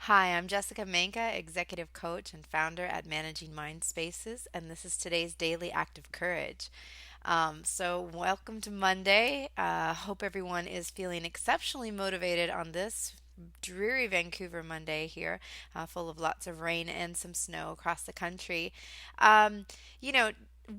Hi, I'm Jessica Manka, executive coach and founder at Managing Mind Spaces, and this is today's daily act of courage. Welcome to Monday. Hope everyone is feeling exceptionally motivated on this dreary Vancouver Monday here, full of lots of rain and some snow across the country. Um, you know,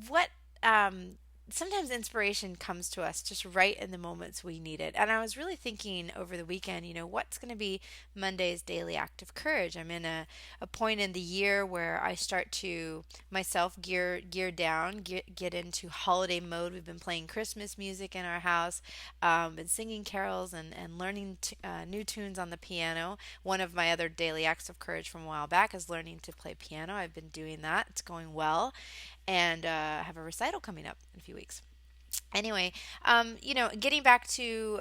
what um, Sometimes inspiration comes to us just right in the moments we need it. And I was really thinking over the weekend, what's going to be Monday's daily act of courage? I'm in a point in the year where I start to myself gear down, get into holiday mode. We've been playing Christmas music in our house, been singing carols and learning new tunes on the piano. One of my other daily acts of courage from a while back is learning to play piano. I've been doing that. It's going well, and I have a recital coming up in a few weeks. Anyway, getting back to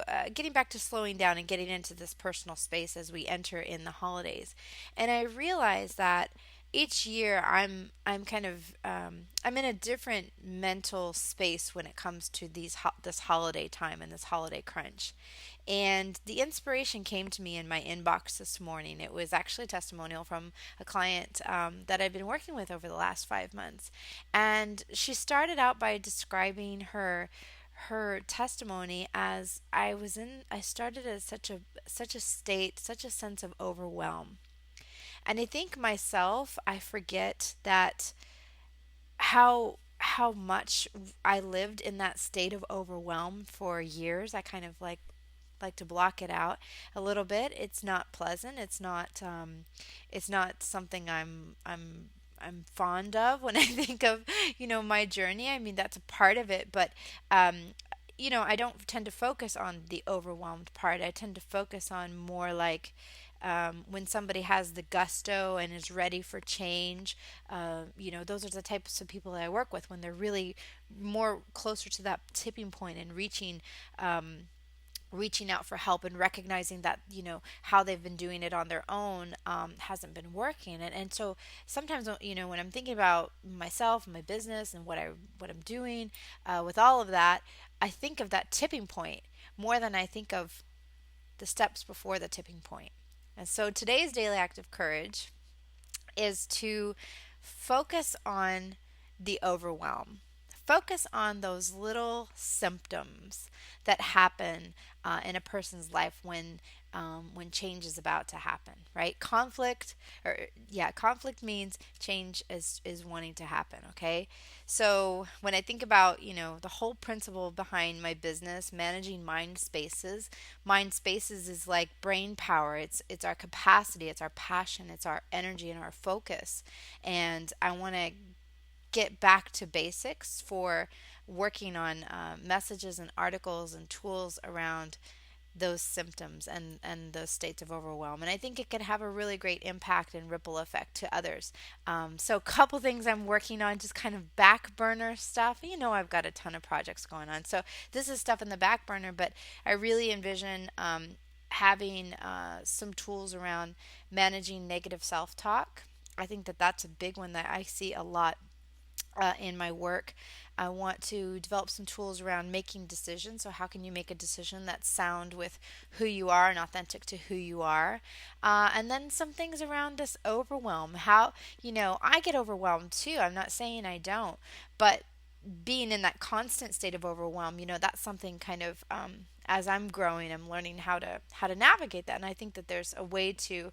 slowing down and getting into this personal space as we enter in the holidays, and I realize that each year I'm in a different mental space when it comes to this holiday time and this holiday crunch. And the inspiration came to me in my inbox this morning. It was actually a testimonial from a client that I've been working with over the last 5 months. And she started out by describing her testimony as I started as such a state, such a sense of overwhelm. And I think myself, I forget that how much I lived in that state of overwhelm for years. I kind of like to block it out a little bit. It's not pleasant. It's not something I'm fond of when I think of my journey. I mean, that's a part of it, but um, I don't tend to focus on the overwhelmed part. I tend to focus on more like when somebody has the gusto and is ready for change. Those are the types of people that I work with when they're really more closer to that tipping point and reaching out for help and recognizing that how they've been doing it on their own hasn't been working. And so sometimes when I'm thinking about myself and my business and what I'm doing with all of that, I think of that tipping point more than I think of the steps before the tipping point. And so today's daily act of courage is to focus on the overwhelm. Focus on those little symptoms that happen in a person's life when change is about to happen, right? Conflict means change is wanting to happen. Okay, so when I think about the whole principle behind my business, managing mind spaces is like brain power. It's our capacity, it's our passion, it's our energy and our focus. And I want to get back to basics for working on messages and articles and tools around those symptoms and those states of overwhelm. And I think it could have a really great impact and ripple effect to others. So, a couple things I'm working on, just kind of back burner stuff. I've got a ton of projects going on. So, this is stuff in the back burner, but I really envision having some tools around managing negative self talk. I think that that's a big one that I see a lot in my work. I want to develop some tools around making decisions. So, how can you make a decision that's sound with who you are and authentic to who you are? And then some things around this overwhelm. I get overwhelmed too. I'm not saying I don't, but being in that constant state of overwhelm, that's something kind of as I'm growing, I'm learning how to navigate that. And I think that there's a way to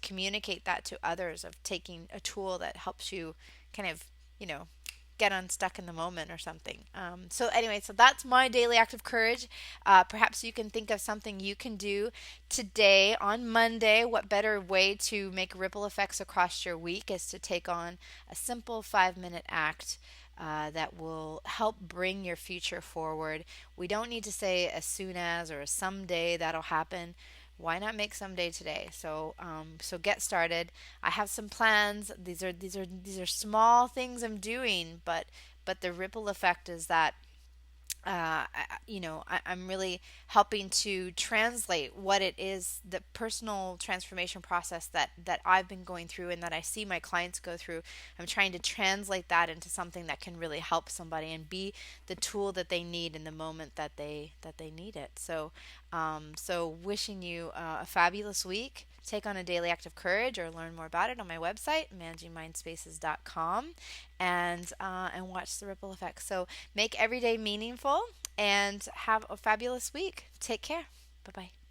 communicate that to others of taking a tool that helps you kind of, you know, get unstuck in the moment or something. So that's my daily act of courage. Perhaps you can think of something you can do today on Monday. What better way to make ripple effects across your week is to take on a simple 5-minute act that will help bring your future forward. We don't need to say as soon as or someday that'll happen. Why not make someday today? So get started. I have some plans. These are small things I'm doing, but the ripple effect is that I'm really helping to translate what it is, the personal transformation process that I've been going through and that I see my clients go through. I'm trying to translate that into something that can really help somebody and be the tool that they need in the moment that they need it. So wishing you a fabulous week. take on a daily act of courage or learn more about it on my website, managingmindspaces.com, and watch the ripple effect. So make every day meaningful and have a fabulous week. Take care. Bye bye.